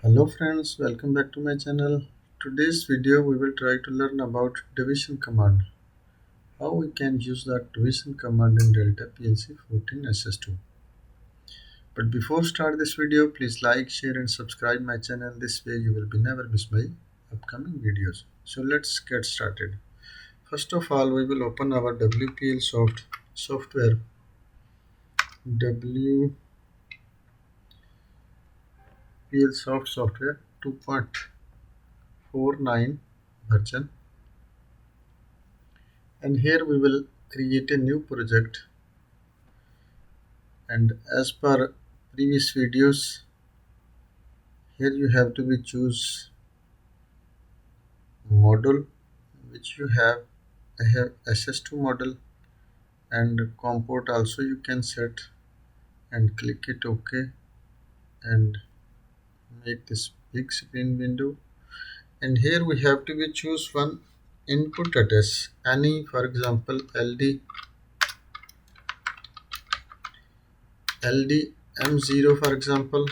Hello friends, welcome back to my channel. Today's video we will try to learn about division command. How we can use that division command in Delta PLC 14 SS2. But before start this video, please like, share and subscribe my channel. This way you will be never miss my upcoming videos. So let's get started. First of all, we will open our WPLSoft software. WPLSoft software 2.49 version. And here we will create a new project, and as per previous videos, here you have to be choose model which you have. I have SS2 model, and COM port also you can set and click it OK and make this big screen window. And here we have to be choose one input address, any, for example LD M0, for example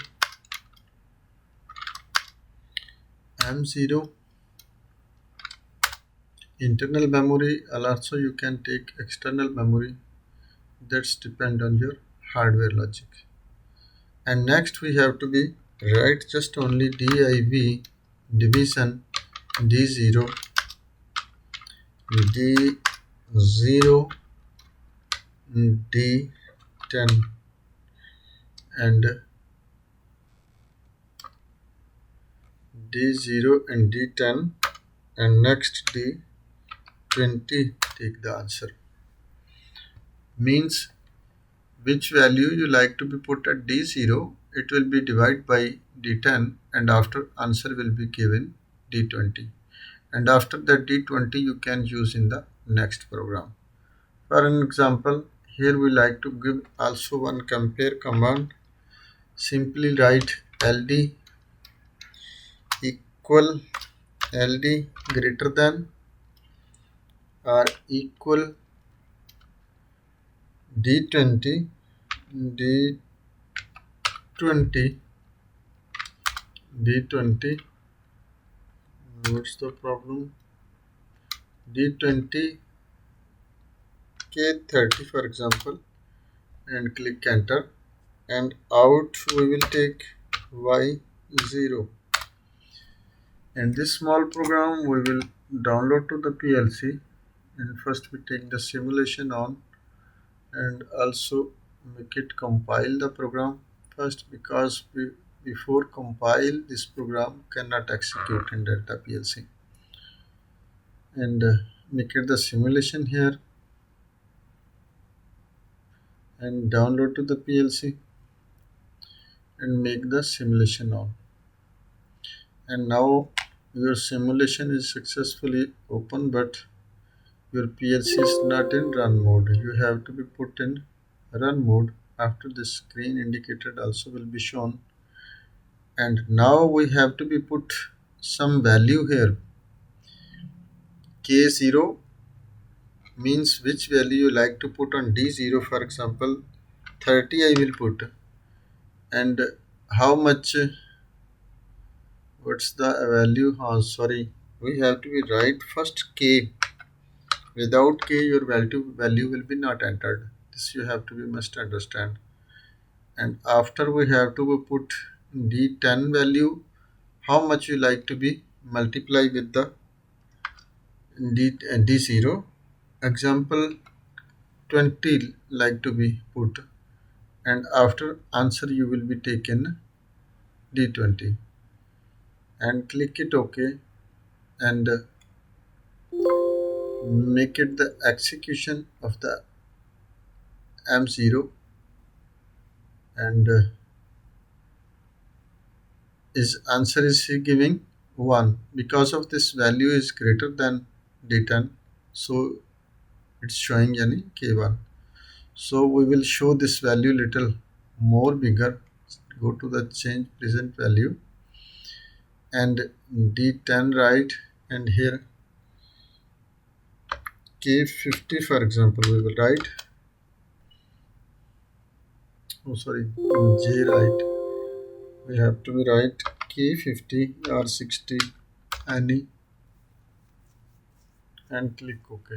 M0 internal memory, or also you can take external memory. That's depend on your hardware logic. And next we have to be write just only DIV division D0 D0 D10 and D0 and D10, and next D20. Take the answer, means which value you like to be put at D0, it will be divided by D10, and after answer will be given D20, and after that D20 you can use in the next program. For an example, here we like to give also one compare command. Simply write LD equal LD greater than or equal D20 D20 D20. What's the problem? D20 K30, for example, and click enter, and out we will take Y0. And this small program we will download to the PLC, and first we take the simulation on and also make it compile the program first, because before compile this program cannot execute in Delta PLC. And make it the simulation here and download to the PLC and make the simulation on. And now your simulation is successfully open, but your PLC is not in run mode. You have to be put in run mode. After the screen indicated also will be shown, and now we have to be put some value here. K0 means which value you like to put on D0. For example, 30 I will put, and how much, what's the value? Sorry, we have to be write first K. Without K your value will be not entered. This you have to be must understand. And after we have to put D10 value, how much you like to be multiply with the D0. Example 20 like to be put, and after answer you will be taken D20 and click it OK, and make it the execution of the M0, and his answer is giving 1 because of this value is greater than D10, so it's showing any K1. So we will show this value little more bigger. Go to the change present value and D10 right, and here K50, for example, we will write, J right, we have to be write K50 or 60, any, and click OK.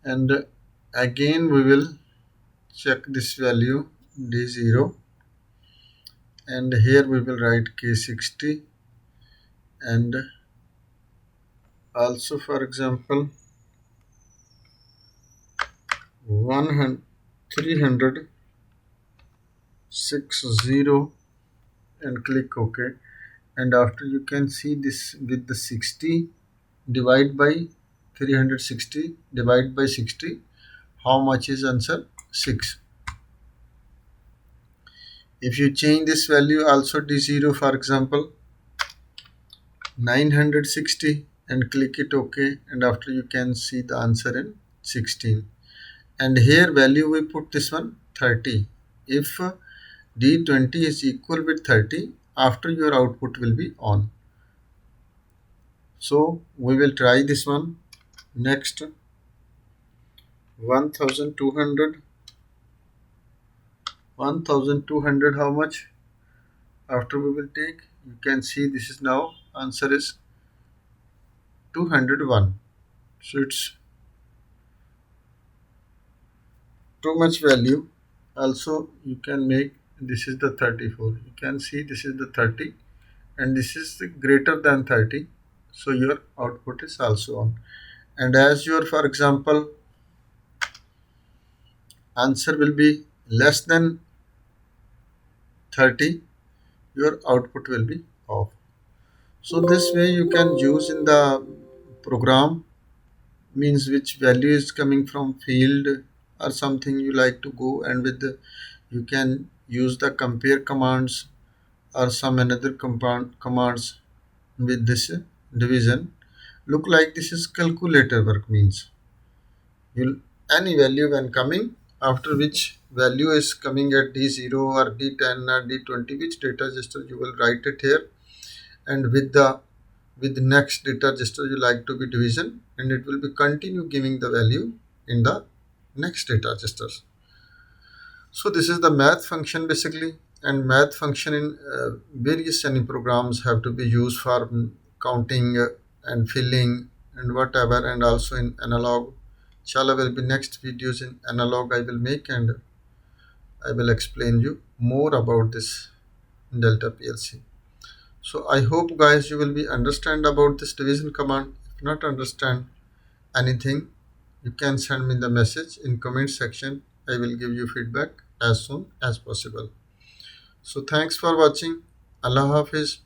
And again we will check this value D0, and here we will write K60, and also for example 100 360, and click OK. And after you can see this with the 60 divide by 360 divide by 60, how much is answer? 6. If you change this value also D0, for example 960, and click it OK, and after you can see the answer in 16. And here value we put this one 30. If D20 is equal with 30, after your output will be on. So we will try this one. Next 1200, how much? After we will take, you can see this is now answer is 201. So it's too much value. Also you can make this is the 34. You can see this is the 30, and this is the greater than 30. So your output is also on. And as your, for example, answer will be less than 30, your output will be off. So this way you can use in the program, means which value is coming from field or something you like to go, and with the, you can use the compare commands or some another commands with this division. Look like this is calculator work, means you'll any value when coming, after which value is coming at D0 or D10 or D20, which data register you will write it here, and with the next data register you like to be division, and it will be continue giving the value in the next data registers. So this is the math function basically, and math function in various any programs have to be used for counting and filling and whatever, and also in analog. Inshallah will be next videos in analog I will make, and I will explain you more about this Delta PLC. So I hope guys you will be understand about this division command. If not understand anything, you can send me the message in comment section. I will give you feedback as soon as possible. So thanks for watching. Allah Hafiz.